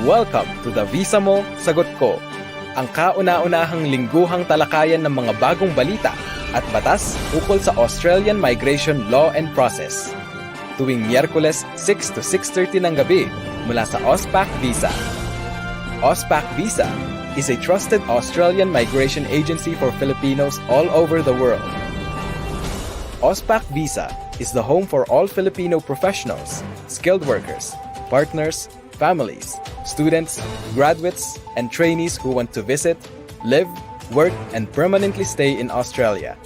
Welcome to the Visa Mo, Sagot Ko, ang kauna-unahang lingguhang talakayan ng mga bagong balita at batas ukol sa Australian Migration Law and Process. Tuwing Miyerkules 6 to 6:30 ng gabi mula sa Auspac Visa. Auspac Visa is a trusted Australian migration agency for Filipinos all over the world. Auspac Visa is the home for all Filipino professionals, skilled workers, partners, families, students, graduates, and trainees who want to visit, live, work, and permanently stay in Australia.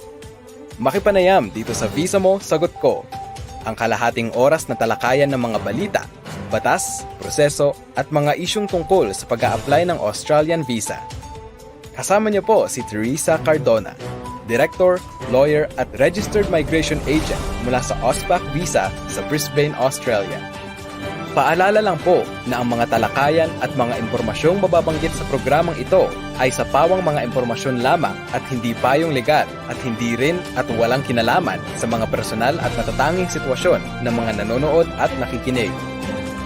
Makipanayam dito sa Visa Mo, Sagot Ko, ang kalahating oras na talakayan ng mga balita, batas, proseso, at mga isyung tungkol sa pag-a-apply ng Australian visa. Kasama niyo po si Teresa Cardona, Director, Lawyer at Registered Migration Agent mula sa Auspac Visa sa Brisbane, Australia. Paalala lang po na ang mga talakayan at mga impormasyong mababanggit sa programang ito ay sa pawang mga impormasyon lamang at hindi payong legal at hindi rin at walang kinalaman sa mga personal at natatanging sitwasyon ng mga nanonood at nakikinig.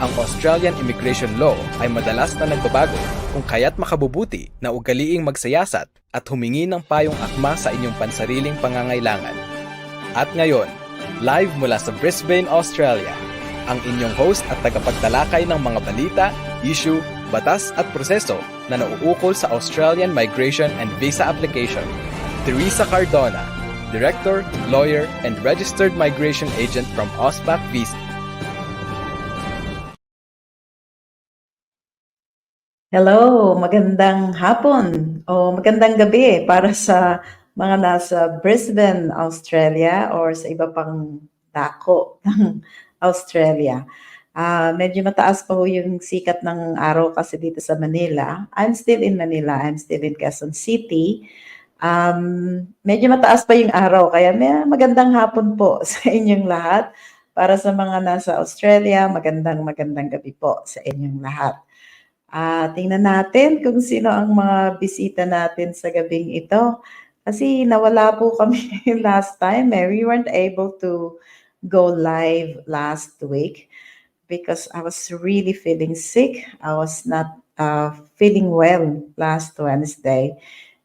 Ang Australian Immigration Law ay madalas na nagbabago kung kaya't makabubuti na ugaliing magsayasat at humingi ng payong akma sa inyong pansariling pangangailangan. At ngayon, live mula sa Brisbane, Australia, ang inyong host at tagapagtalakay ng mga balita, issue, batas at proseso na nauukol sa Australian Migration and Visa Application, Teresa Cardona, Director, Lawyer, and Registered Migration Agent from Auspac Visa. Hello, magandang hapon o magandang gabi para sa mga nasa Brisbane, Australia or sa iba pang dako ng Australia. Medyo mataas pa ho yung sikat ng araw kasi dito sa Manila. I'm still in Manila. I'm still in Quezon City. Medyo mataas pa yung araw kaya magandang hapon po sa inyong lahat. Para sa mga nasa Australia, magandang gabi po sa inyong lahat. Tingnan natin kung sino ang mga bisita natin sa gabing ito. Kasi nawala po kami last time. We weren't able to go live last week because I was really feeling sick. I was not feeling well last Wednesday.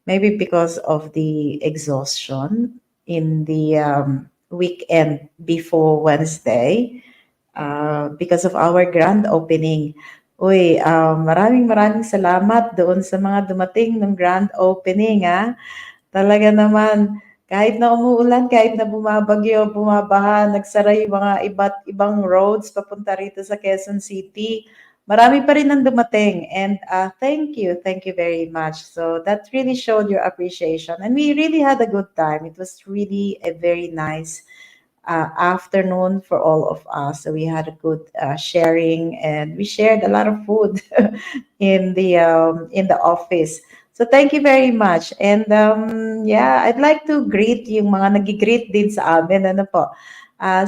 Maybe because of the exhaustion in the weekend before Wednesday because of our grand opening. Uy, maraming salamat doon sa mga dumating ng grand opening, Talaga naman, kahit na umuulan, kahit na bumabagyo, bumabaha, nagsara yung mga iba't ibang roads papunta rito sa Quezon City, marami pa rin ang dumating. And thank you very much. So that really showed your appreciation. And we really had a good time. It was really a very nice afternoon for all of us. So we had a good sharing, and we shared a lot of food in the office. So thank you very much. And I'd like to greet yung mga nag-greet din sa amin. Ano po?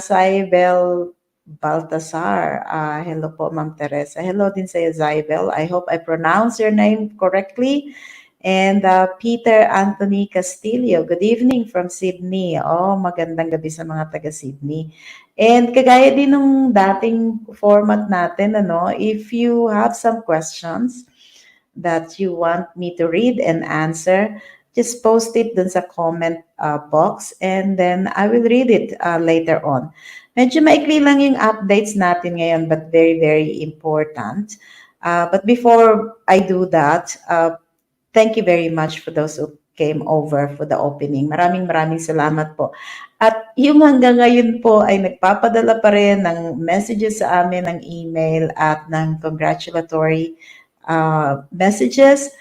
Saibel Baltasar. Hello po, Ma'am Teresa. Hello din sa Saibel. I hope I pronounce your name correctly. And Peter Anthony Castillo, good evening from Sydney. Magandang gabi sa mga taga-Sydney. And kagaya din ng dating format natin, if you have some questions that you want me to read and answer, just post it dun sa comment box and then I will read it later on. Medyo maikli lang yung updates natin ngayon but very, very important. But before I do that, thank you very much for those who came over for the opening. Maraming salamat po. At yung hanggang ngayon po ay nagpapadala pa rin ng messages sa amin, ng email at ng congratulatory messages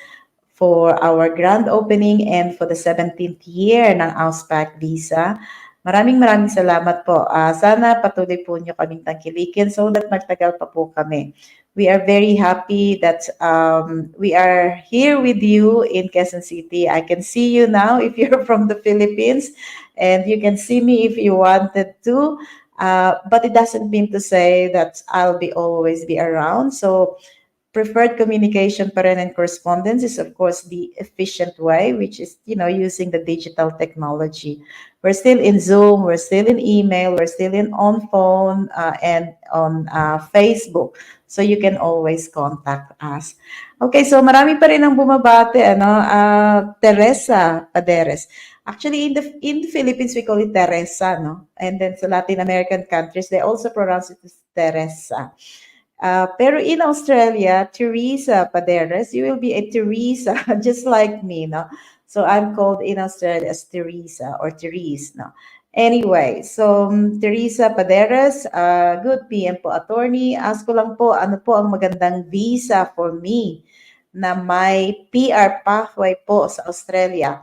for our grand opening and for the 17th year ng Auspac Visa. Maraming salamat po. Sana patuloy po nyo kaming tangkilikin so that magtagal pa po kami. We are very happy that we are here with you in Quezon City. I can see you now if you're from the Philippines, and you can see me if you wanted to. But it doesn't mean to say that I'll always be around. So preferred communication pa rin and correspondence is of course the efficient way, which is, using the digital technology. We're still in Zoom, we're still in email, we're still in on phone and on Facebook. So you can always contact us. Okay, so marami pa rin ang bumabate, Teresa Paderes. Actually, in the Philippines, we call it Teresa, no? And then sa Latin American countries, they also pronounce it as Teresa. Pero in Australia, Teresa Paderes, you will be a Teresa, just like me, no? So I'm called in Australia as Teresa or Therese, no? Anyway, so Teresa Paderes, good PM po, attorney. Ask ko lang po, ano po ang magandang visa for me na may PR pathway po sa Australia?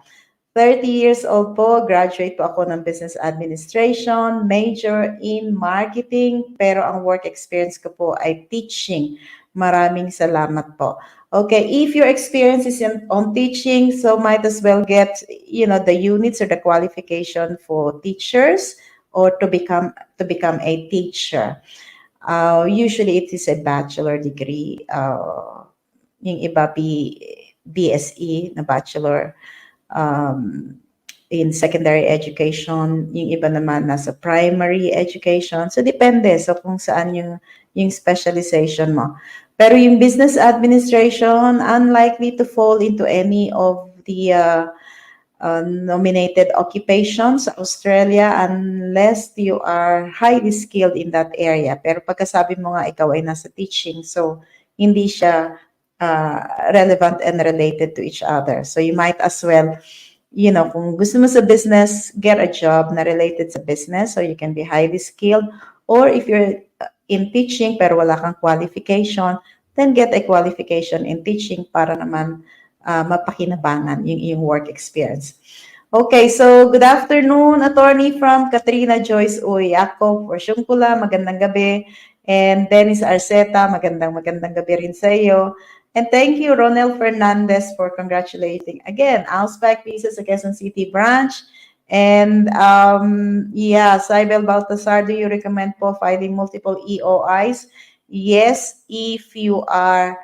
30 years old po, graduate po ako ng Business Administration, major in marketing, pero ang work experience ko po ay teaching. Maraming salamat po. Okay, if your experience is on teaching, so might as well get, the units or the qualification for teachers or to become a teacher. Usually it is a bachelor degree. Yung iba BSE na bachelor in secondary education, yung iba naman nasa primary education. So depende so kung saan yung specialization mo. Pero yung business administration, unlikely to fall into any of the nominated occupations sa Australia unless you are highly skilled in that area. Pero pagkasabi mo nga ikaw ay nasa teaching, so hindi siya relevant and related to each other. So you might as well, kung gusto mo sa business, get a job na related sa business so you can be highly skilled. Or if you're in teaching pero wala kang qualification, then get a qualification in teaching para naman mapakinabangan yung work experience. Okay, so good afternoon, attorney from Katrina Joyce Uy. Ako, Porsyong Kula, magandang gabi. And Dennis Arceta, magandang gabi rin sa iyo. And thank you, Ronel Fernandez, for congratulating again Auspac pieces sa Quezon City branch. And Saibel Baltasar, do you recommend po filing multiple EOIs? Yes, if you are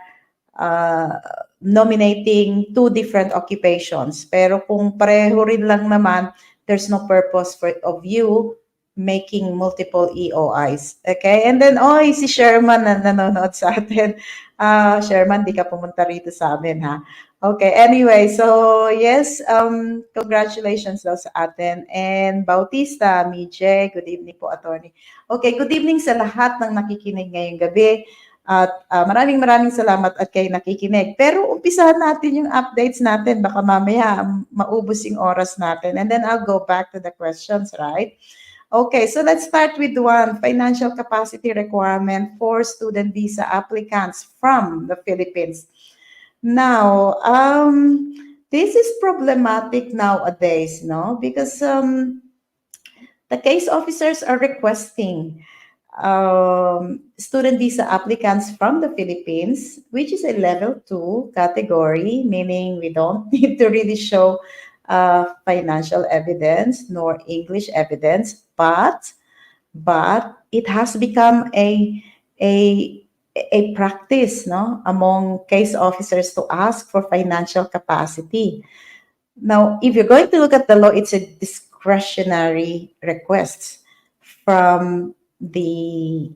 nominating two different occupations. Pero kung pareho rin lang naman, there's no purpose of you making multiple EOIs. Okay? And then, si Sherman na nanonood sa atin. Sherman, di ka pumunta rito sa amin, ha? Okay, anyway, so yes, congratulations daw sa atin. And Bautista, Mijay, good evening po, attorney. Okay, good evening sa lahat ng nakikinig ngayong gabi. At maraming salamat at kayo nakikinig. Pero umpisahan natin yung updates natin. Baka mamaya maubos yung oras natin. And then I'll go back to the questions, right? Okay, so let's start with one, financial capacity requirement for student visa applicants from the Philippines. Now, this is problematic nowadays, no? Because the case officers are requesting student visa applicants from the Philippines, which is a level 2 category, meaning we don't need to really show financial evidence nor English evidence, but it has become a practice, no, among case officers to ask for financial capacity. Now, if you're going to look at the law, it's a discretionary request from the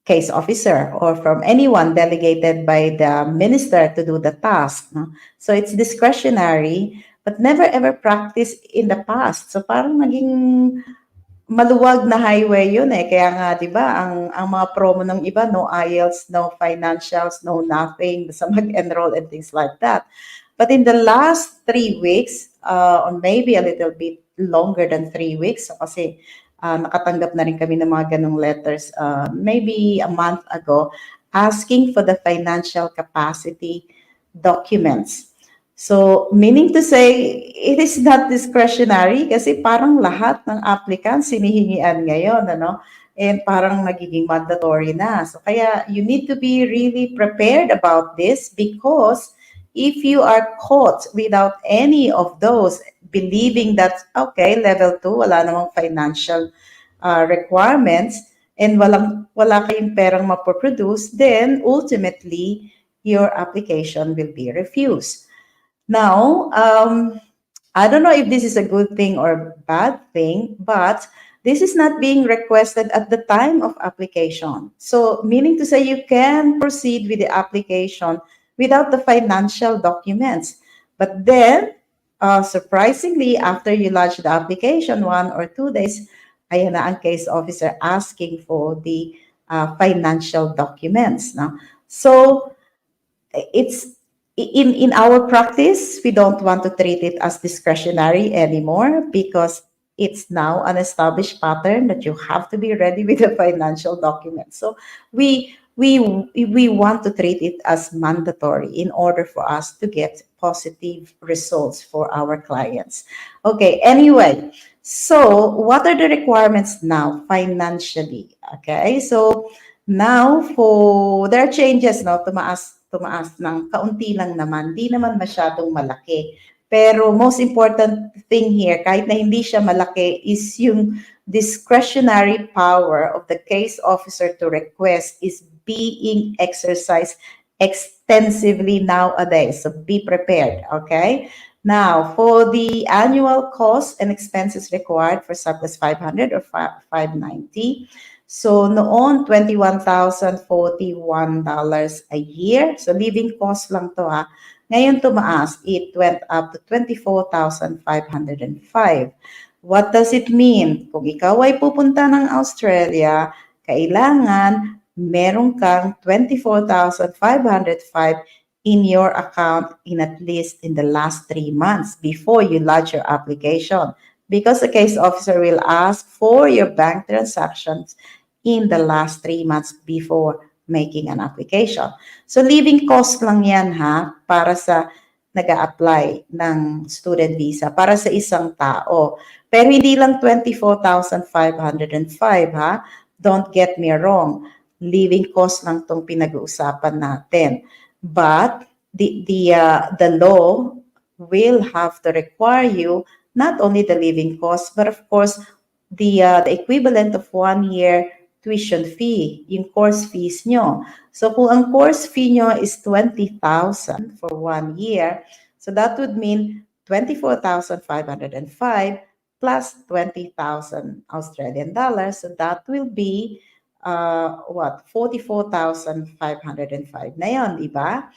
case officer or from anyone delegated by the minister to do the task. No? So it's discretionary, but never ever practiced in the past. So parang naging maluwag na highway yun eh. Kaya nga, di ba, ang mga promo ng iba, no IELTS, no financials, no nothing, basta mag-enroll and things like that. But in the last 3 weeks, or maybe a little bit longer than 3 weeks, so kasi nakatanggap na rin kami ng mga ganong letters maybe a month ago, asking for the financial capacity documents. So, meaning to say, it is not discretionary kasi parang lahat ng applicants sinihingian ngayon, ano? And parang nagiging mandatory na. So, kaya you need to be really prepared about this because if you are caught without any of those, believing that, okay, level 2, wala namang financial requirements, and wala kayong perang mapoproduce, then ultimately, your application will be refused. Now, I don't know if this is a good thing or bad thing, but this is not being requested at the time of application. So, meaning to say, you can proceed with the application without the financial documents. But then, surprisingly, after you lodge the application, 1 or 2 days, ayan na ang case officer asking for the financial documents. No? So, it's in our practice, we don't want to treat it as discretionary anymore because it's now an established pattern that you have to be ready with the financial documents. So we want to treat it as mandatory in order for us to get positive results for our clients. Okay, anyway, so what are the requirements now financially? Okay, so now, there are changes, no? Tumaas ng kaunti lang naman. Di naman masyadong malaki. Pero most important thing here, kahit na hindi siya malaki, is yung discretionary power of the case officer to request is being exercised extensively nowadays. So be prepared, okay? Now, for the annual costs and expenses required for surplus 500 or 590, so noon, $21,041 a year. So living cost lang to ha. Ngayon tumaas, it went up to 24,505. What does it mean? Kung ikaw ay pupunta ng Australia, kailangan meron kang 24,505 in your account in at least in the last 3 months before you lodge your application. Because the case officer will ask for your bank transactions in the last 3 months before making an application. So living cost lang yan ha, para sa nag-a-apply ng student visa, para sa isang tao. Pero hindi lang 24,505 ha, don't get me wrong, living cost lang tong pinag-uusapan natin. But the law will have to require you not only the living cost, but of course, the equivalent of 1 year tuition fee, yung course fees nyo. So kung ang course fee nyo is 20,000 for 1 year, so that would mean 24,505 plus 20,000 Australian dollars. So that will be 44,505 na yon, di ba?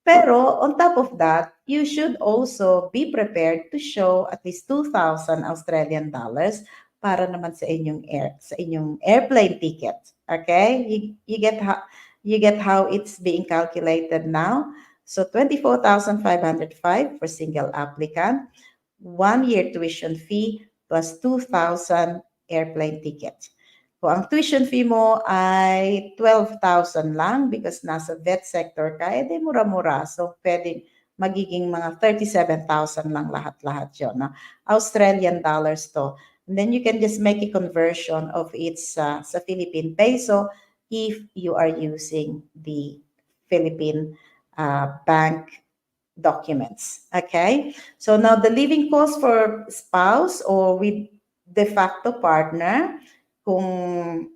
Pero on top of that, you should also be prepared to show at least 2,000 Australian dollars para naman sa inyong airplane ticket. Okay? You get how it's being calculated now. So 24,505 for single applicant, 1 year tuition fee plus 2,000 airplane ticket. Kung ang tuition fee mo ay 12,000 lang because nasa vet sector ka, edi mura-mura. So, pwedeng magiging mga 37,000 lang lahat-lahat yun. No? Australian dollars to. And then you can just make a conversion of it sa Philippine peso if you are using the Philippine bank documents. Okay? So, now the living cost for spouse or with de facto partner, kung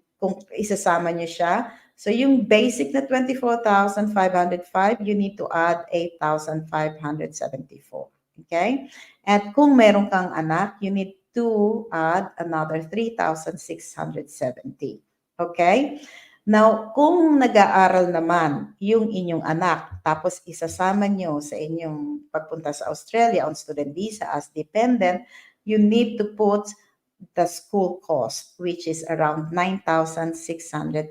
isasama nyo siya. So yung basic na 24,505, you need to add 8,574. Okay? At kung meron kang anak, you need to add another 3,670. Okay? Now, kung nag-aaral naman yung inyong anak, tapos isasama nyo sa inyong pagpunta sa Australia on student visa as dependent, you need to put the school cost, which is around 9,661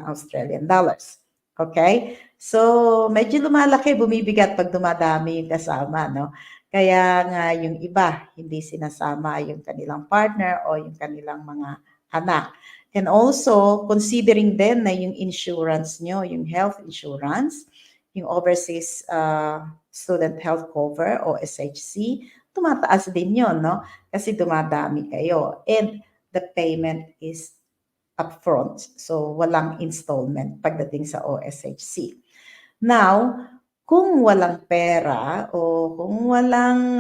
Australian dollars. Okay? So, medyo lumalaki, bumibigat pag dumadami yung kasama, no? Kaya nga yung iba, hindi sinasama yung kanilang partner o yung kanilang mga anak. And also, considering din na yung insurance nyo, yung health insurance, yung Overseas Student Health Cover o SHC, tumataas din yun, no? Kasi dumadami kayo. And the payment is upfront. So, walang installment pagdating sa OSHC. Now, kung walang pera o kung walang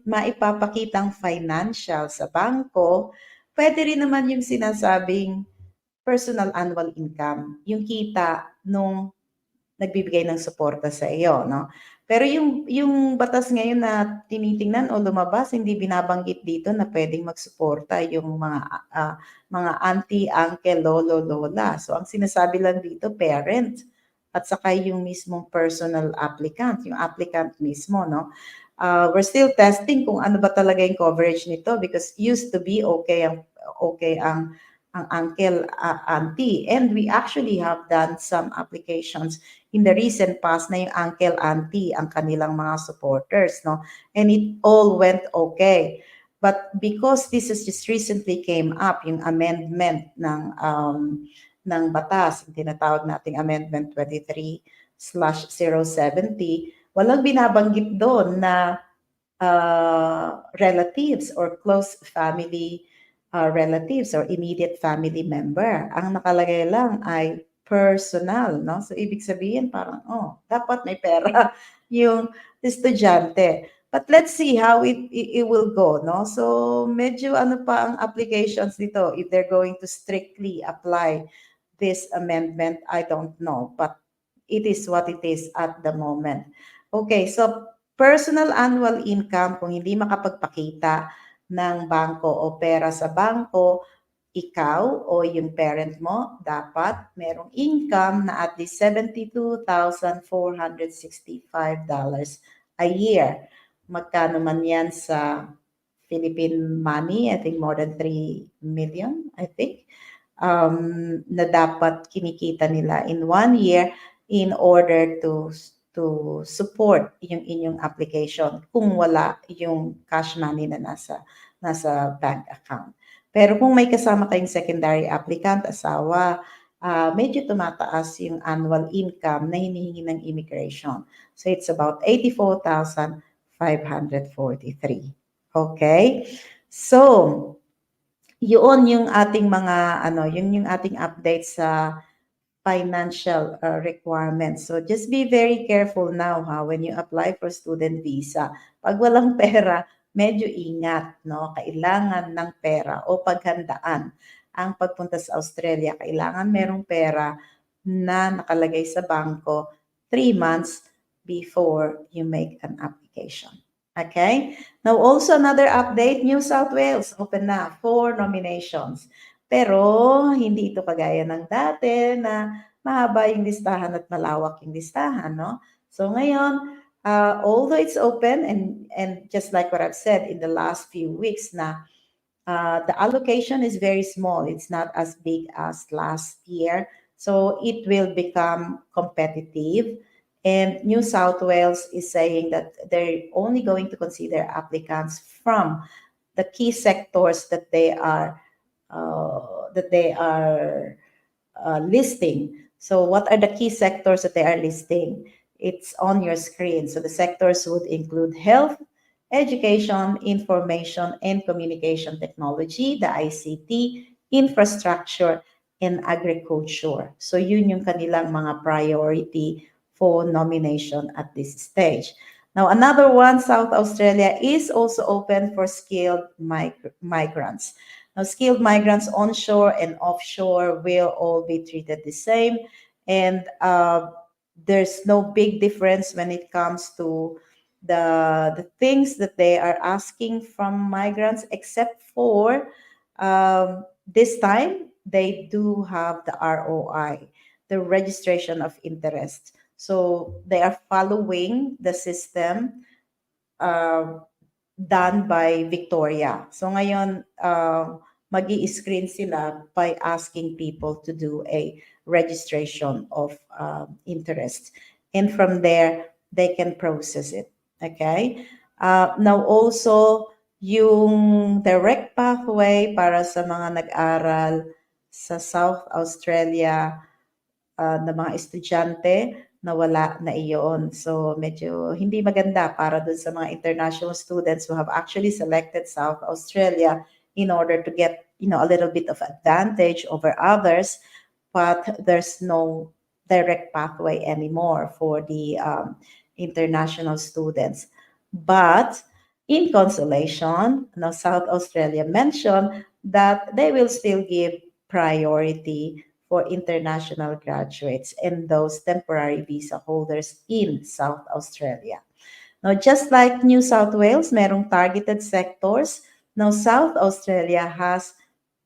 maipapakitang financial sa bangko, pwede rin naman yung sinasabing personal annual income, yung kita nung nagbibigay ng suporta sa iyo, no? Pero yung batas ngayon na tinitingnan o lumabas, hindi binabanggit dito na pwedeng magsuporta yung mga auntie, uncle, lolo, lola. So ang sinasabi lang dito, parent at saka yung mismong personal applicant, yung applicant mismo, no? We're still testing kung ano ba talaga yung coverage nito because used to be okay ang uncle, auntie. And we actually have done some applications in the recent past na yung uncle, auntie ang kanilang mga supporters, no? And it all went okay. But because this has just recently came up, yung amendment ng batas, yung tinatawag nating Amendment 23/070, walang binabanggit doon na relatives or close family relatives or immediate family member. Ang nakalagay lang ay personal, no? So, ibig sabihin parang, dapat may pera yung estudyante. But let's see how it will go, no? So, medyo ano pa ang applications dito if they're going to strictly apply this amendment, I don't know. But it is what it is at the moment. Okay, so personal annual income, kung hindi makapagpakita ng bangko o pera sa bangko, ikaw o yung parent mo, dapat merong income na at least $72,465 a year. Magkano man yan sa Philippine money, I think more than 3 million, I think, na dapat kinikita nila in 1 year in order to support yung inyong application kung wala yung cash money na nasa bank account. Pero kung may kasama kayong secondary applicant, asawa, medyo tumataas yung annual income na hinihingi ng immigration. So it's about 84,543. Okay? So, yun yung ating mga yung ating update sa financial requirements. So just be very careful now when you apply for student visa. Pag walang pera, medyo ingat, no? Kailangan ng pera o paghandaan ang pagpunta sa Australia. Kailangan merong pera na nakalagay sa bangko 3 months before you make an application. Okay? Now also another update, New South Wales open na for nominations. Pero hindi ito kagaya ng dati na mahaba yung listahan at malawak yung listahan, no? So ngayon, although it's open and just like what I've said in the last few weeks na the allocation is very small. It's not as big as last year. So it will become competitive. And New South Wales is saying that they're only going to consider applicants from the key sectors that they are listing. So what are the key sectors that they are listing? It's on your screen. So the sectors would include health, education, information and communication technology, the ICT, infrastructure, and agriculture. So yun yung kanilang mga priority for nomination at this stage. Now, another one, South Australia is also open for skilled migrants. Now, skilled migrants onshore and offshore will all be treated the same. And there's no big difference when it comes to the things that they are asking from migrants, except for this time they do have the ROI, the registration of interest. So they are following the system done by Victoria. So ngayon, mag-i-screen sila by asking people to do a registration of interest. And from there, they can process it. Okay? Now also, yung direct pathway para sa mga nag-aral sa South Australia na mga estudyante na wala na iyon. So medyo hindi maganda para dun sa mga international students who have actually selected South Australia in order to get, a little bit of advantage over others, but there's no direct pathway anymore for the international students. But in consolation, South Australia mentioned that they will still give priority for international graduates and those temporary visa holders in South Australia. Now, just like New South Wales, merong targeted sectors. Now, South Australia has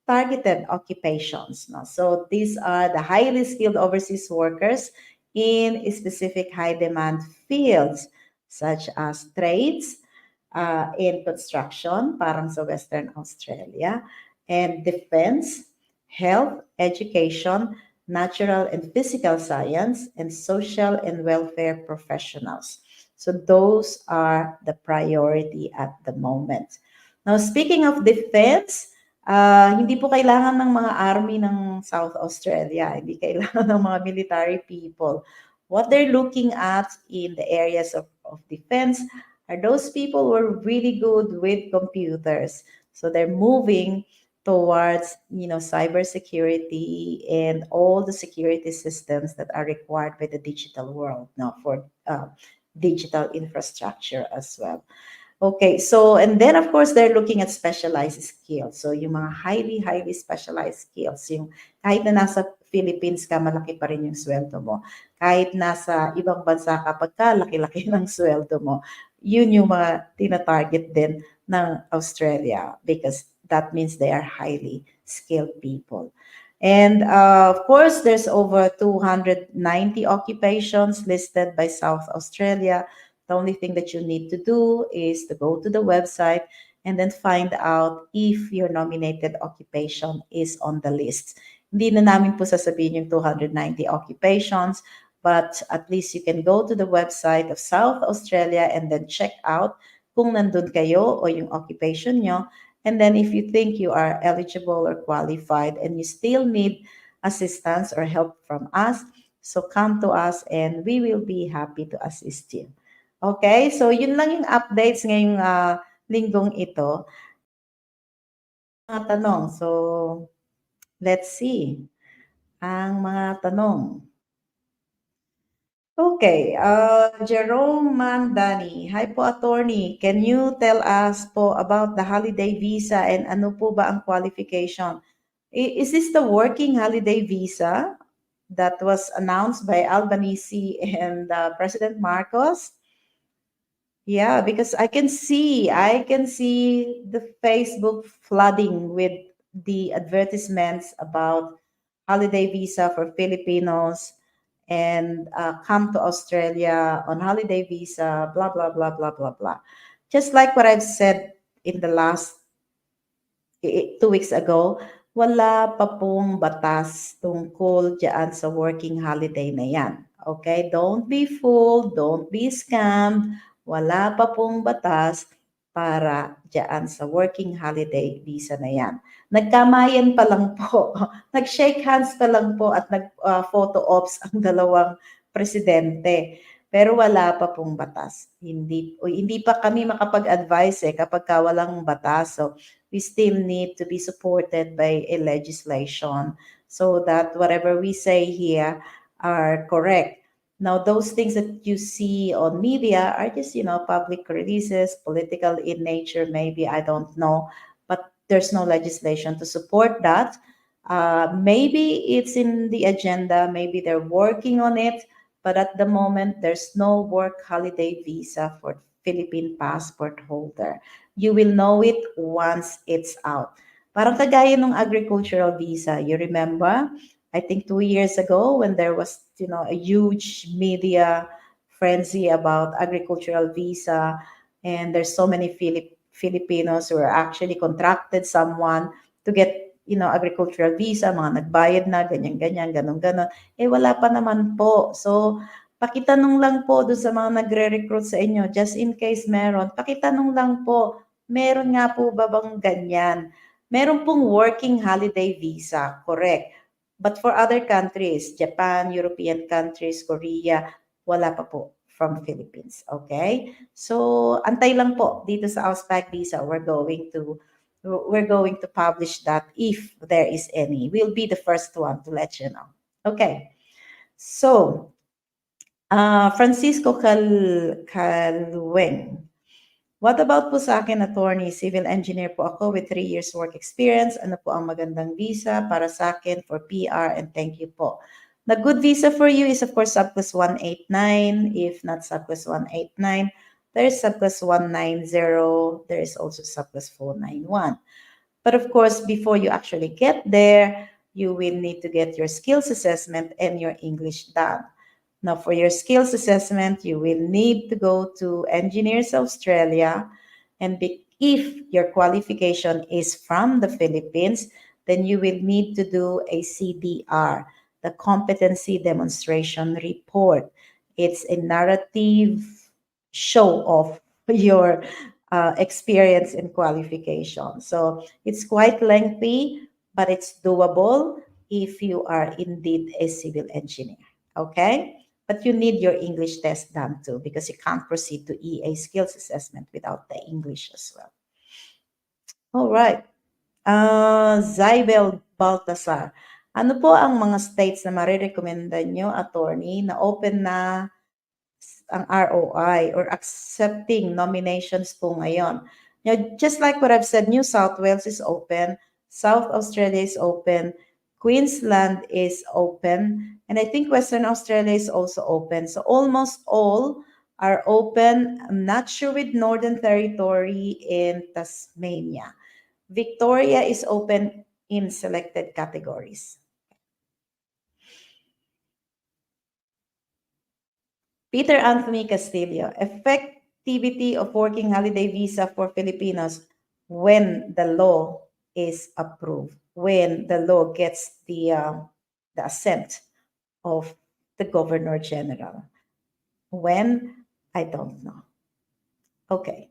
targeted occupations. No? So these are the highly skilled overseas workers in specific high demand fields such as trades, in construction, parang sa Western Australia, and defense, health, education, natural and physical science, and social and welfare professionals. So those are the priority at the moment. Now, speaking of defense, hindi po kailangan ng mga army ng South Australia, hindi kailangan ng mga military people. What they're looking at in the areas of defense are those people who are really good with computers. So they're moving towards, cybersecurity and all the security systems that are required by the digital world now for digital infrastructure as well. Okay, so and then of course they're looking at specialized skills. So yung mga highly specialized skills, yung kahit na nasa Philippines ka, malaki pa rin yung sweldo mo. Kahit nasa ibang bansa ka, pagka laki-laki ng sweldo mo, yun yung mga tina-target din ng Australia because that means they are highly skilled people. And of course, there's over 290 occupations listed by South Australia. The only thing that you need to do is to go to the website and then find out if your nominated occupation is on the list. Hindi na namin po sasabihin yung 290 occupations, but at least you can go to the website of South Australia and then check out kung nandun kayo o yung occupation nyo. And then if you think you are eligible or qualified and you still need assistance or help from us, so come to us and we will be happy to assist you. Okay, so yun lang yung updates ngayong linggong ito. Mga tanong, so let's see. Ang mga tanong. Okay, Jerome Mandani. Hi po, attorney. Can you tell us po about the holiday visa and ano po ba ang qualification? Is this the working holiday visa that was announced by Albanese and President Marcos? Yeah, because I can see the Facebook flooding with the advertisements about holiday visa for Filipinos and come to Australia on holiday visa, blah, blah, blah, blah, blah, blah. Just like what I've said in the last 2 weeks ago, wala pa pong batas tungkol dyan sa working holiday na yan. Okay? Don't be fooled, don't be scammed. Wala pa pong batas para dyan sa working holiday visa na yan. Nagkamayan pa lang po, nag-shake hands pa lang po at nag-photo ops ang dalawang presidente. Pero wala pa pong batas. Hindi pa kami makapag-advise kapag walang batas. So, we still need to be supported by a legislation so that whatever we say here are correct. Now, those things that you see on media are just, public releases, political in nature, maybe, I don't know, but there's no legislation to support that. Maybe it's in the agenda, maybe they're working on it, but at the moment, there's no work holiday visa for Philippine passport holder. You will know it once it's out. Parang kagaya ng agricultural visa. You remember? I think 2 years ago when there was, a huge media frenzy about agricultural visa, and there's so many Filipinos who are actually contracted someone to get, agricultural visa, mga nagbayad na, ganyan-ganyan, ganon-ganon. Wala pa naman po. So, pakitanong lang po doon sa mga nagre-recruit sa inyo, just in case meron, pakitanong lang po, meron nga po ba bang ganyan? Meron pong working holiday visa, correct. But for other countries, Japan, European countries, Korea, wala pa po from Philippines, okay? So, antay lang po dito sa Auspac visa, we're going to publish that if there is any. We'll be the first one to let you know. Okay. So, Francisco Calweng. What about po sa akin, attorney? Civil engineer po ako with 3 years work experience. Ano po ang magandang visa para sa akin for PR, and thank you po. The good visa for you is of course sub plus 189. If not sub plus 189, there is sub plus 190. There is also sub plus 491. But of course, before you actually get there, you will need to get your skills assessment and your English done. Now, for your skills assessment, you will need to go to Engineers Australia. And if your qualification is from the Philippines, then you will need to do a CDR, the Competency Demonstration Report. It's a narrative show of your experience and qualification. So it's quite lengthy, but it's doable if you are indeed a civil engineer. Okay? But you need your English test done too, because you can't proceed to EA skills assessment without the English as well. All right. Zybel Baltasar. Ano po ang mga states na marirekomenda nyo, attorney, na open na ang ROI or accepting nominations po ngayon? Just like what I've said, New South Wales is open, South Australia is open, Queensland is open, and I think Western Australia is also open. So almost all are open. I'm not sure with Northern Territory and Tasmania. Victoria is open in selected categories. Peter Anthony Castillo, effectivity of working holiday visa for Filipinos when the law is approved, when the law gets the assent of the Governor General. When? I don't know. Okay.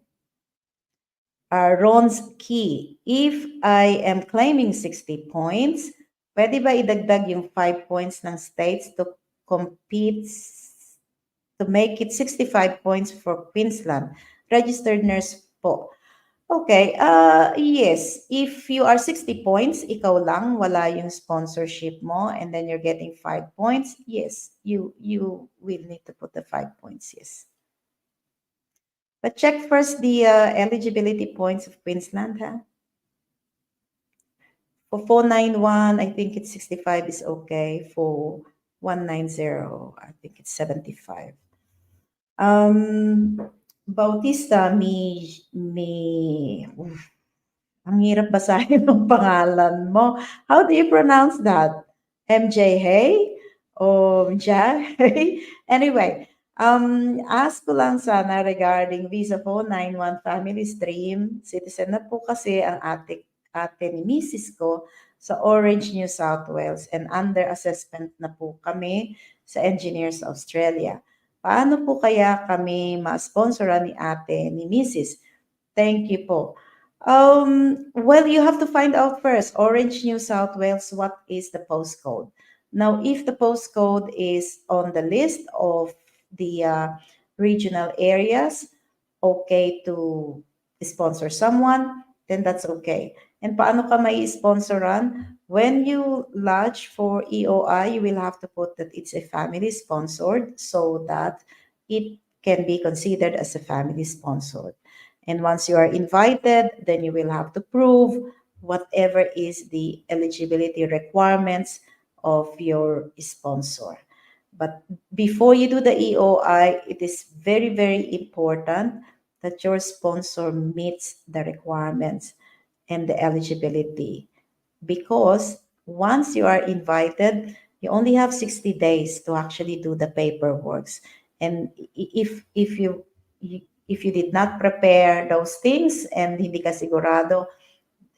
Ron's key. If I am claiming 60 points, pwede ba idagdag yung 5 points ng states to compete, to make it 65 points for Queensland? Registered nurse po. Okay, yes. If you are 60 points, ikaw lang, wala yung sponsorship mo, and then you're getting 5 points, yes, you will need to put the 5 points, yes. But check first the eligibility points of Queensland, huh? For 491, I think it's 65 is okay. For 190, I think it's 75. Bautista, ang hirap basahin ng pangalan mo. How do you pronounce that? MJ Hey? O Jay? Anyway, ask ko lang sana regarding Visa 491 Family Stream. Citizen na po kasi ang ate ni Mrs. ko sa Orange, New South Wales, and under assessment na po kami sa Engineers Australia. Paano po kaya kami ma-sponsoran ni ate ni Mrs.? Thank you po. Well, you have to find out first, Orange, New South Wales, what is the postcode? Now, if the postcode is on the list of the regional areas, okay to sponsor someone, then that's okay. And paano ka may sponsoran? When you lodge for EOI, you will have to put that it's a family sponsored so that it can be considered as a family sponsored. And once you are invited, then you will have to prove whatever is the eligibility requirements of your sponsor. But before you do the EOI, it is very, very important that your sponsor meets the requirements and the eligibility. Because once you are invited, you only have 60 days to actually do the paperwork. And if you did not prepare those things and hindi ka sigurado,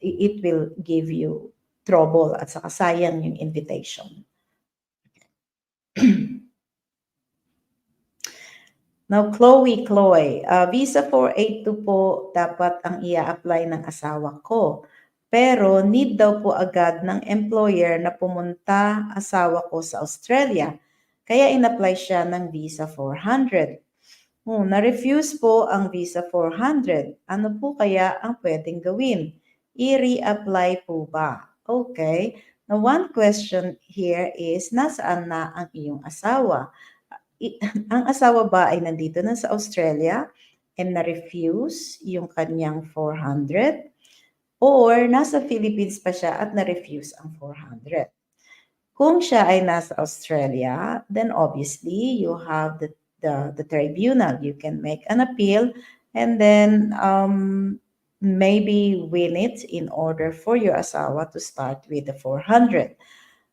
it will give you trouble at saka sayang yung invitation. Now, Chloe, visa 482 po dapat ang ia-apply ng asawa ko. Pero need daw po agad ng employer na pumunta asawa ko sa Australia. Kaya in-apply siya ng visa 400. Na-refuse po ang visa 400. Ano po kaya ang pwedeng gawin? I-reapply po ba? Okay. Now, one question here is, nasaan na ang iyong asawa? Ang asawa ba ay nandito na sa Australia? and na-refuse yung kanyang 400, or nasa Philippines pa siya at na-refuse ang 400. Kung siya ay nasa Australia, then obviously you have the tribunal. You can make an appeal and then maybe win it in order for your asawa to start with the 400.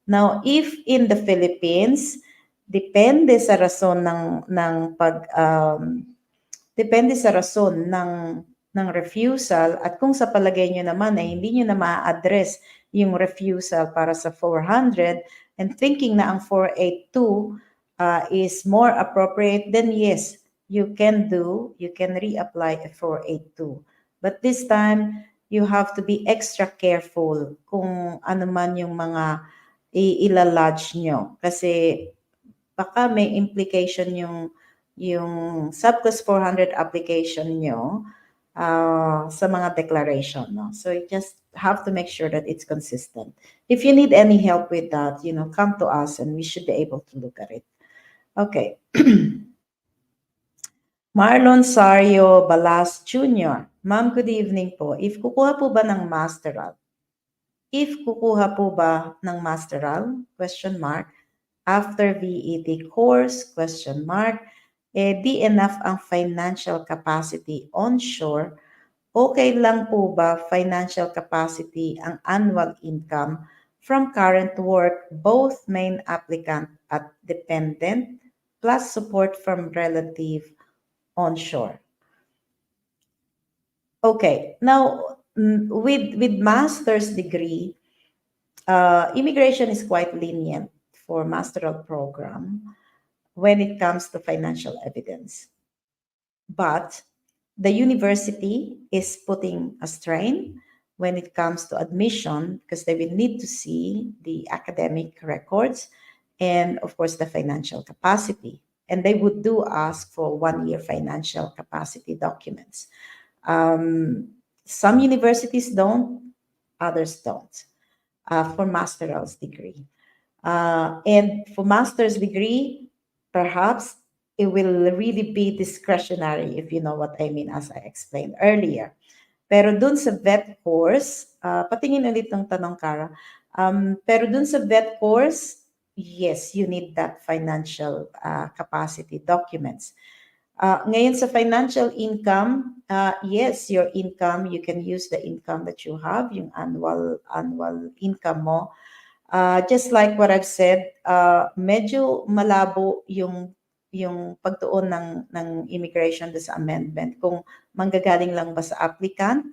Now, if in the Philippines, depende sa rason ng pag depende sa rason ng refusal at kung sa palagay nyo naman ay hindi nyo na ma-address yung refusal para sa 400 and thinking na ang 482 is more appropriate, then yes, you can reapply a 482. But this time, you have to be extra careful kung ano man yung mga ilalodge nyo. Kasi baka may implication yung subclass 400 application nyo sa mga declaration. No? So you just have to make sure that it's consistent. If you need any help with that, come to us and we should be able to look at it. Okay. Marlon Sario Balas Jr. Ma'am, good evening po. If kukuha po ba ng masteral? Question mark. After VET course, question mark, di enough ang financial capacity onshore, okay lang po ba financial capacity ang annual income from current work, both main applicant at dependent, plus support from relative onshore? Okay, now with master's degree, immigration is quite lenient for masteral program when it comes to financial evidence. But the university is putting a strain when it comes to admission because they will need to see the academic records and, of course, the financial capacity. And they would do ask for 1-year financial capacity documents. Some universities don't, others don't, for master's degree. And for master's degree, perhaps it will really be discretionary, if you know what I mean, as I explained earlier. Pero dun sa vet course, patingin ulit ng tanong, Cara. Pero dun sa vet course, yes, you need that financial capacity documents. Ngayon sa financial income, yes, your income, you can use the income that you have, yung annual income mo. Just like what I've said, medyo malabo yung pagtuon ng immigration sa amendment. Kung manggagaling lang ba sa applicant,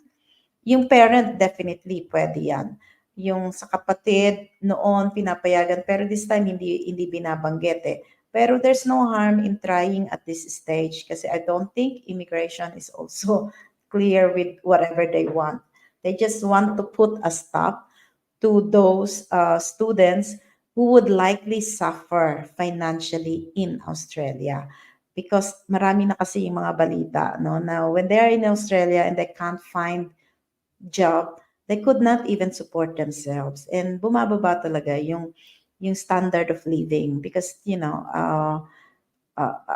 yung parent definitely pwede yan. Yung sa kapatid noon pinapayagan pero this time hindi binabanggit eh. Pero there's no harm in trying at this stage kasi I don't think immigration is also clear with whatever they want. They just want to put a stop to those students who would likely suffer financially in Australia. Because marami na kasi yung mga balita, no? Now, when they are in Australia and they can't find job, they could not even support themselves. And bumababa talaga yung standard of living because,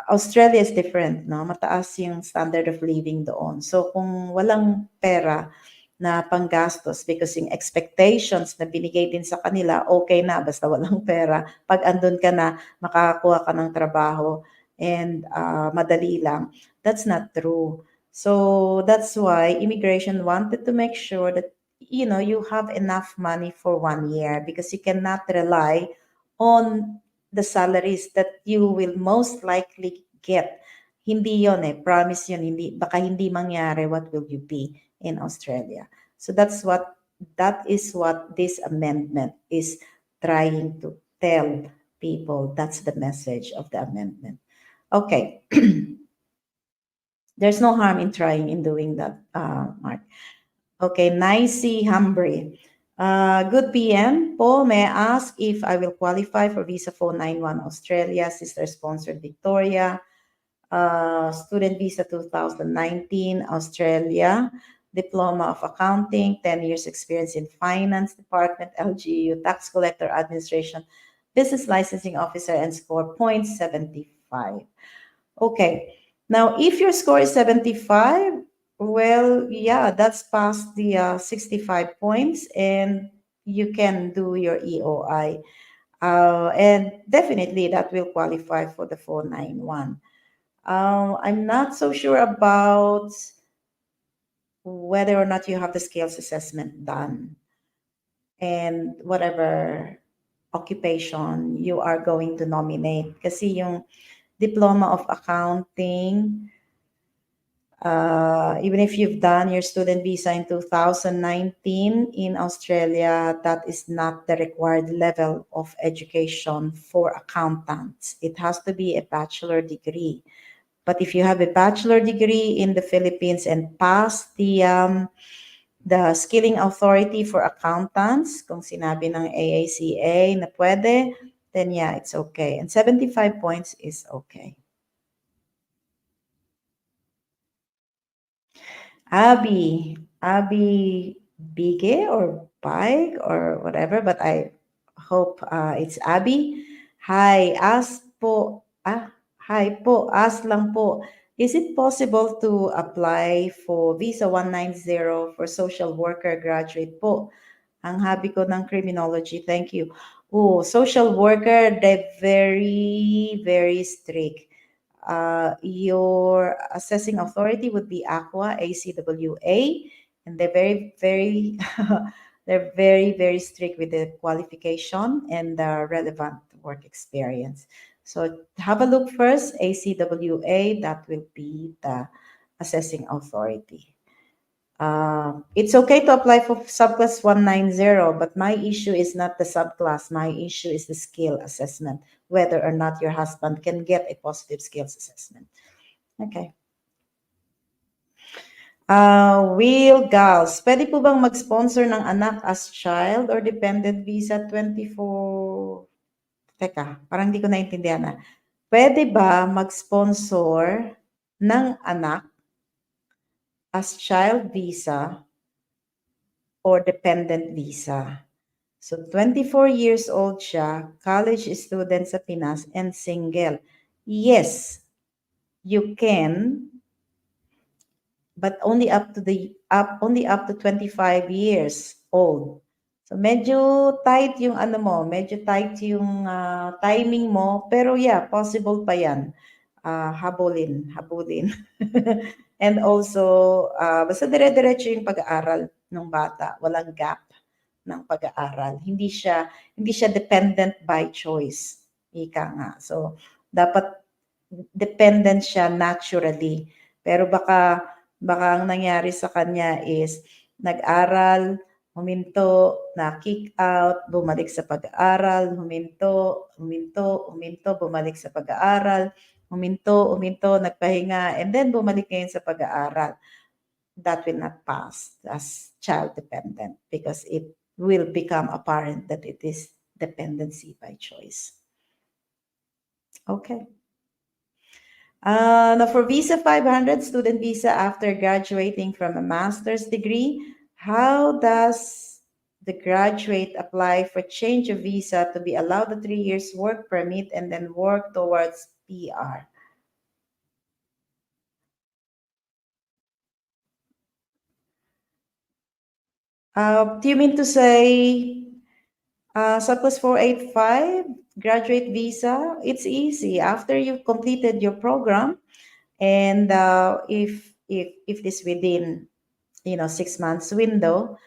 Australia is different, no? Mataas yung standard of living doon. So, kung walang pera, na panggastos because yung expectations na binigay din sa kanila, okay na, basta walang pera. Pag andun ka na, makakakuha ka ng trabaho and madali lang. That's not true. So that's why immigration wanted to make sure that, you have enough money for 1 year because you cannot rely on the salaries that you will most likely get. Hindi yon promise yon, baka hindi mangyari, what will you be in Australia? So that is what this amendment is trying to tell people. That's the message of the amendment. Okay. There's no harm in trying in doing that, Mark. Okay, Nicey Humbry. Good PM po, may I ask if I will qualify for Visa 491 Australia, sister sponsored Victoria, student visa 2019 Australia, diploma of accounting, 10 years experience in finance department, LGU, tax collector administration, business licensing officer, and score 0.75. Okay. Now, if your score is 75, well, yeah, that's past the 65 points, and you can do your EOI. And definitely that will qualify for the 491. I'm not so sure about whether or not you have the skills assessment done and whatever occupation you are going to nominate. Kasi yung diploma of accounting, even if you've done your student visa in 2019 in Australia, that is not the required level of education for accountants. It has to be a bachelor degree. But if you have a bachelor degree in the Philippines and pass the skilling authority for accountants, kung sinabi ng AACA na pwede, then yeah, it's okay. And 75 points is okay. Abby Bige or Bike or whatever, but I hope it's Abby. Hi, hi po, ask lang po. Is it possible to apply for Visa 190 for social worker graduate po? Ang hobby ko ng criminology. Thank you. Oh, social worker, they're very, very strict. Your assessing authority would be ACWA, ACWA, and they're very, very, they're very, very strict with the qualification and the relevant work experience. So have a look first, ACWA, that will be the assessing authority. It's okay to apply for subclass 190, but my issue is not the subclass. My issue is the skill assessment, whether or not your husband can get a positive skills assessment. Okay. Will Gals, pwede po bang mag-sponsor ng anak as child or dependent visa 24? Teka, parang hindi ko naintindihan na. Pwede ba mag-sponsor ng anak as child visa or dependent visa? So 24 years old siya, college student sa Pinas and single. Yes, you can, but only up to 25 years old. So medyo tight yung medyo tight yung timing mo, pero yeah, possible pa yan. Habulin. And also, basta dire-diretso yung pag-aaral ng bata, walang gap ng pag-aaral. Hindi siya dependent by choice. Ika nga. So, dapat dependent siya naturally. Pero baka ang nangyari sa kanya is nag-aral, huminto, na-kick out, bumalik sa pag-aaral, huminto, bumalik sa pag-aaral, huminto, nagpahinga, and then bumalik ngayon sa pag-aaral. That will not pass as child dependent because it will become apparent that it is dependency by choice. Okay. Now for Visa 500, student visa after graduating from a master's degree, how does the graduate apply for change of visa to be allowed a 3 years work permit and then work towards PR? Do you mean to say Surplus 485, graduate visa? It's easy. After you've completed your program, and if this within 6 months window,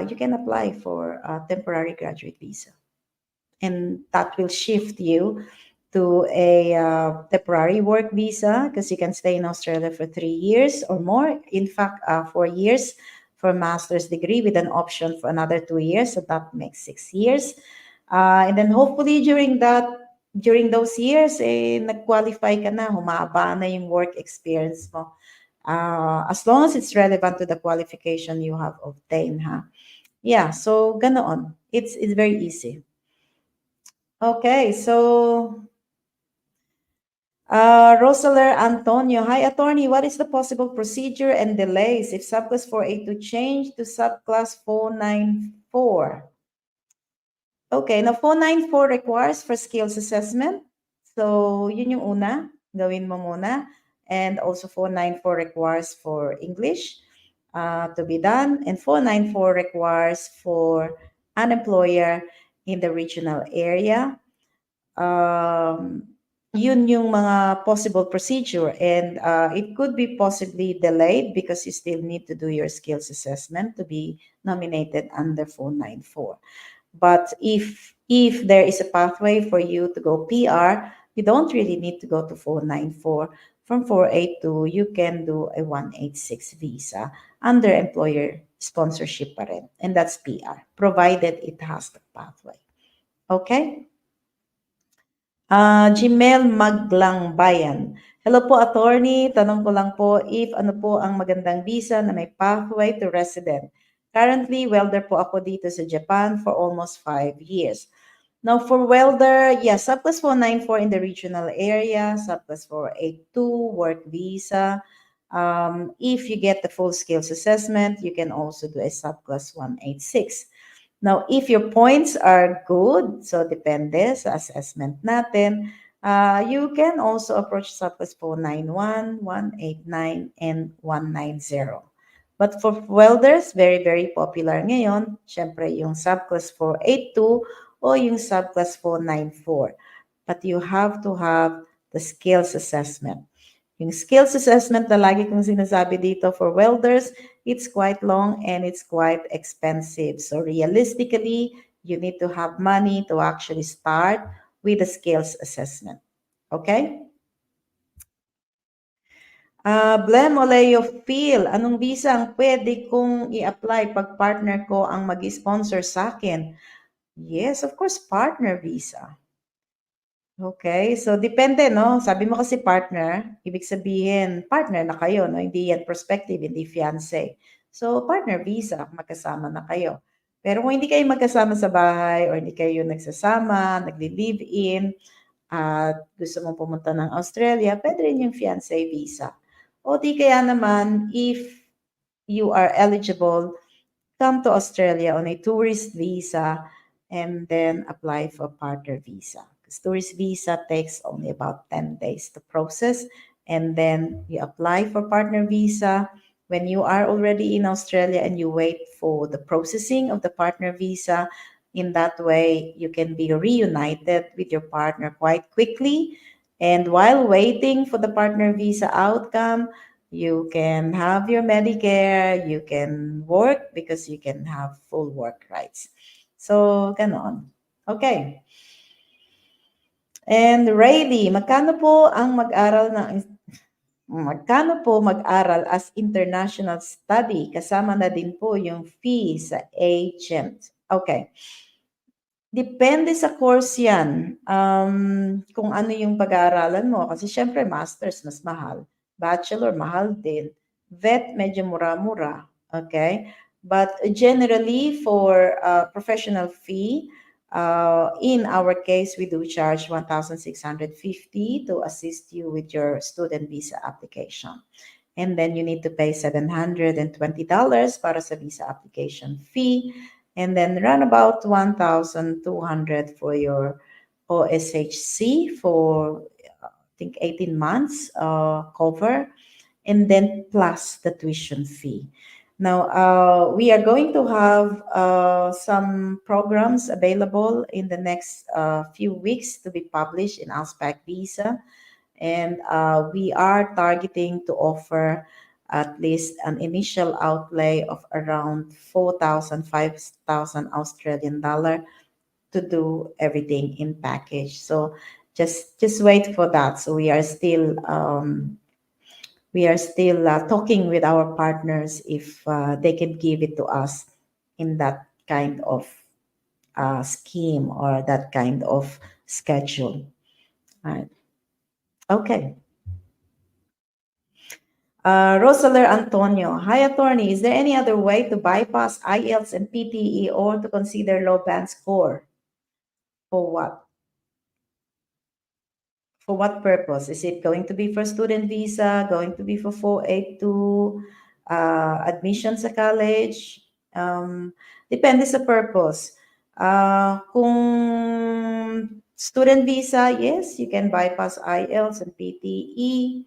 you can apply for a temporary graduate visa, and that will shift you to a temporary work visa because you can stay in Australia for 3 years or more. In fact, 4 years for master's degree with an option for another 2 years. So that makes 6 years. And then hopefully during those years, nag-qualify ka na, humaba na yung work experience mo. As long as it's relevant to the qualification you have obtained, ha? Yeah, so ganoon. It's very easy. Okay, so Rosaler Antonio, hi attorney, what is the possible procedure and delays if subclass 482 change to subclass 494? Okay, now 494 requires for skills assessment. So, yun yung una, gawin mo muna. and also 494 requires for English to be done, and 494 requires for an employer in the regional area. Yun yung mga possible procedure, and it could be possibly delayed because you still need to do your skills assessment to be nominated under 494. But if there is a pathway for you to go PR, you don't really need to go to 494. From 482, you can do a 186 visa under employer sponsorship pa rin, and that's PR, provided it has the pathway. Okay? Gmail Maglangbayan. Hello po, attorney. Tanong ko lang po if ano po ang magandang visa na may pathway to resident. Currently, welder po ako dito sa Japan for almost 5 years. Now, for welder, yes, subclass 494 in the regional area, subclass 482, work visa. If you get the full skills assessment, you can also do a subclass 186. Now, if your points are good, so depende sa assessment natin, you can also approach subclass 491, 189, and 190. But for welders, very, very popular ngayon, syempre yung subclass 482 o yung subclass 494. But you have to have the skills assessment. Yung skills assessment na lagi kong sinasabi dito for welders, it's quite long and it's quite expensive. So realistically, you need to have money to actually start with the skills assessment. Okay? Blem Oleo Phil, anong visa ang pwede kong i-apply pag partner ko ang mag-sponsor sa akin? Yes, of course, partner visa. Okay, so depende, no? Sabi mo kasi partner, ibig sabihin, partner na kayo, no? Hindi yan prospective, hindi fiancé. So, partner visa, magkasama na kayo. Pero kung hindi kayo magkasama sa bahay or hindi kayo nagsasama, nagli-live-in, at gusto mong pumunta ng Australia, pwede rin yung fiancé visa. O di kaya naman, if you are eligible, come to Australia on a tourist visa and then apply for partner visa. Because tourist visa takes only about 10 days to process, and then you apply for partner visa when you are already in Australia and you wait for the processing of the partner visa. In that way, you can be reunited with your partner quite quickly. And while waiting for the partner visa outcome, you can have your Medicare, you can work because you can have full work rights. So, ganon. Okay. And Rayleigh, magkano po mag-aral as international study? Kasama na din po yung fee sa agent. Okay. Depende sa course yan. Kung ano yung pag-aaralan mo. Kasi syempre, master's, mas mahal. Bachelor, mahal din. Vet, medyo mura-mura. Okay? But generally, for professional fee, in our case, we do charge 1,650 to assist you with your student visa application. And then you need to pay $720 para sa visa application fee. And then run about 1,200 for your OSHC for, I think, 18 months cover, and then plus the tuition fee. Now, we are going to have some programs available in the next few weeks to be published in Auspac Visa. And we are targeting to offer at least an initial outlay of around 4,000, 5,000 Australian dollar to do everything in package. So just wait for that. So we are still talking with our partners if they can give it to us in that kind of scheme or that kind of schedule. All right. Okay. Rosaler Antonio, hi attorney, is there any other way to bypass IELTS and PTE or to consider low band score? For what? For what purpose? Is it going to be for student visa, going to be for 482, admission sa college? Depende sa purpose. Kung student visa, yes, you can bypass IELTS and PTE.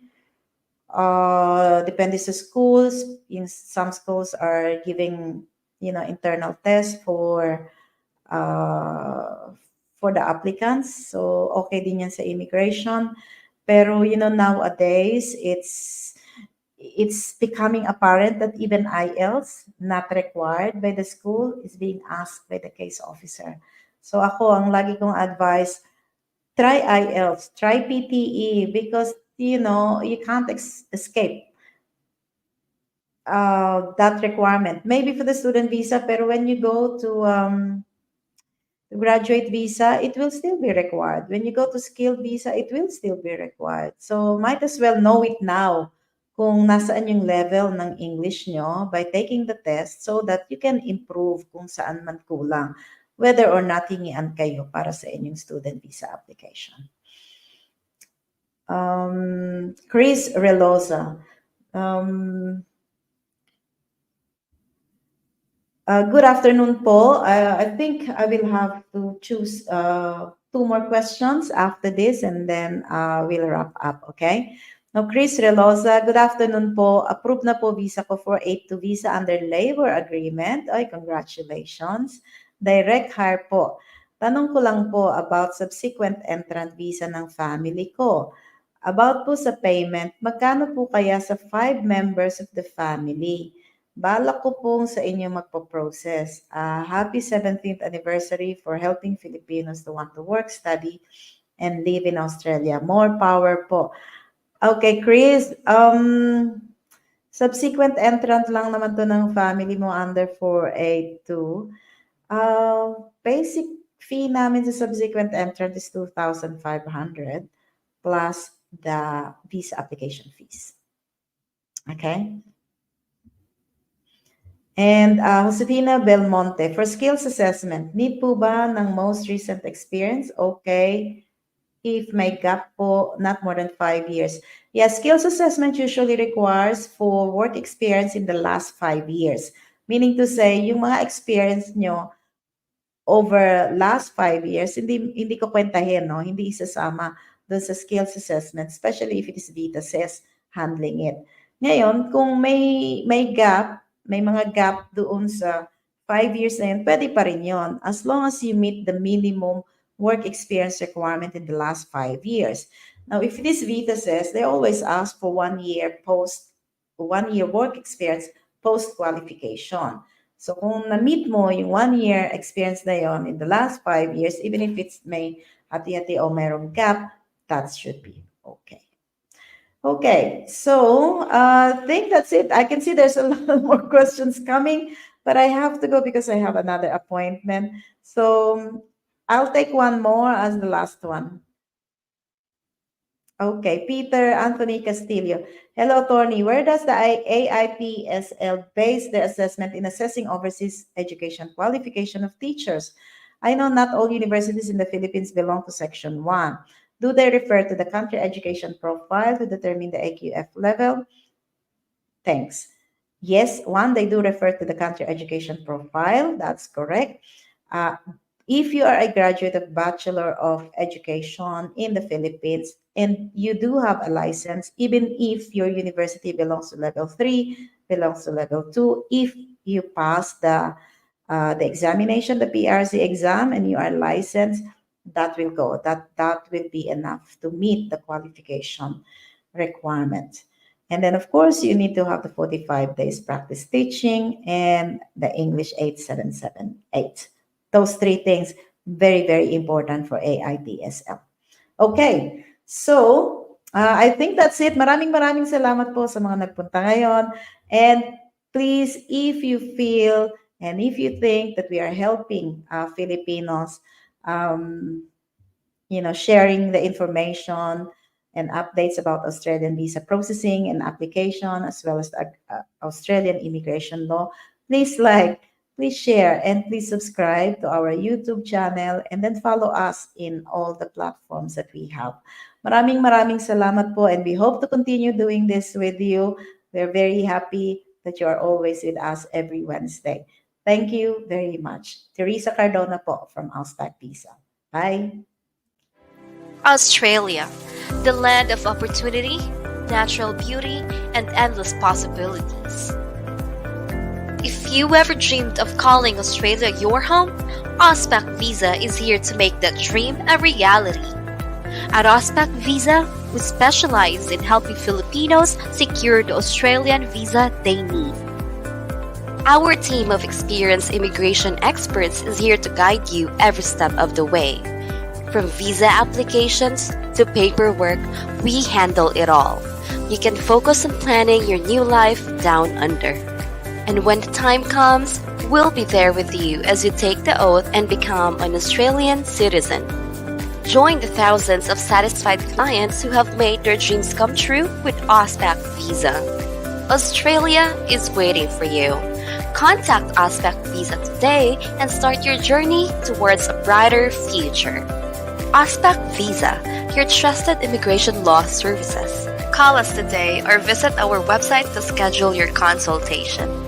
Depende sa schools. In some schools are giving, internal tests for the applicants. So, okay din yan sa immigration. Pero, nowadays, it's becoming apparent that even IELTS, not required by the school, is being asked by the case officer. So ako, ang lagi kong advice, try IELTS, try PTE, because, you can't escape that requirement. Maybe for the student visa, pero when you go to graduate visa, it will still be required. When you go to skilled visa, it will still be required. So might as well know it now kung nasaan yung level ng English nyo by taking the test so that you can improve kung saan man kulang, whether or not hingian kayo para sa inyong student visa application. Chris Relosa. Good afternoon po. I think I will have to choose 2 more questions after this and then we'll wrap up, okay? Now, Chris Relosa, good afternoon po. Approved na po visa ko for 8 to visa under labor agreement. Ay, congratulations. Direct hire po. Tanong ko lang po about subsequent entrant visa ng family ko. About po sa payment, magkano po kaya sa 5 members of the family? Balak ko pong sa inyo magpo-process. Happy 17th anniversary for helping Filipinos to want to work, study, and live in Australia. More power po. Okay, Chris, subsequent entrant lang naman to ng family mo under 482. Basic fee namin sa subsequent entrant is 2,500 plus the visa application fees. Okay? And Josefina Belmonte, for skills assessment, need po ba ng most recent experience? Okay. If may gap po, not more than 5 years. Yes, skills assessment usually requires for work experience in the last 5 years. Meaning to say, yung mga experience nyo over last 5 years, hindi ko kwentahin, no? Hindi isasama doon sa skills assessment, especially if it is Vita says handling it. Ngayon, kung may gap, may mga gap doon sa 5 years na yun, pwede pa rin yun. As long as you meet the minimum work experience requirement in the last 5 years. Now, if this Vita says, they always ask for 1 year work experience post-qualification. So, kung na-meet mo yung 1 year experience na yon in the last 5 years, even if it's may hati-hati o mayroong gap, that should be okay. Okay, so I think that's it. I can see there's a lot more questions coming, but I have to go because I have another appointment. So I'll take one more as the last one. Okay, Peter Anthony Castillo. Hello, Tony. Where does the AITSL base their assessment in assessing overseas education qualification of teachers? I know not all universities in the Philippines belong to Section 1. Do they refer to the country education profile to determine the AQF level? Thanks. Yes, they do refer to the country education profile. That's correct. If you are a graduate of Bachelor of Education in the Philippines and you do have a license, even if your university belongs to level 3, belongs to level 2, if you pass the examination, the PRC exam, and you are licensed, that will go. That will be enough to meet the qualification requirement. And then, of course, you need to have the 45 days practice teaching and the English 8778. Those 3 things, very, very important for AITSL. Okay, so I think that's it. Maraming salamat po sa mga nagpunta ngayon. And please, if you feel and if you think that we are helping Filipinos, sharing the information and updates about Australian visa processing and application, as well as Australian immigration law, please please share, and please subscribe to our YouTube channel, and then follow us in all the platforms that we have. Maraming salamat po, and we hope to continue doing this with you. We're very happy that you are always with us every Wednesday. Thank you very much. Teresa Cardona po from Auspac Visa. Bye. Australia, the land of opportunity, natural beauty and endless possibilities. If you ever dreamed of calling Australia your home, Auspac Visa is here to make that dream a reality. At Auspac Visa, we specialize in helping Filipinos secure the Australian visa they need. Our team of experienced immigration experts is here to guide you every step of the way. From visa applications to paperwork, we handle it all. You can focus on planning your new life down under. And when the time comes, we'll be there with you as you take the oath and become an Australian citizen. Join the thousands of satisfied clients who have made their dreams come true with Auspac Visa. Australia is waiting for you. Contact Auspac Visa today and start your journey towards a brighter future. Auspac Visa, your trusted immigration law services. Call us today or visit our website to schedule your consultation.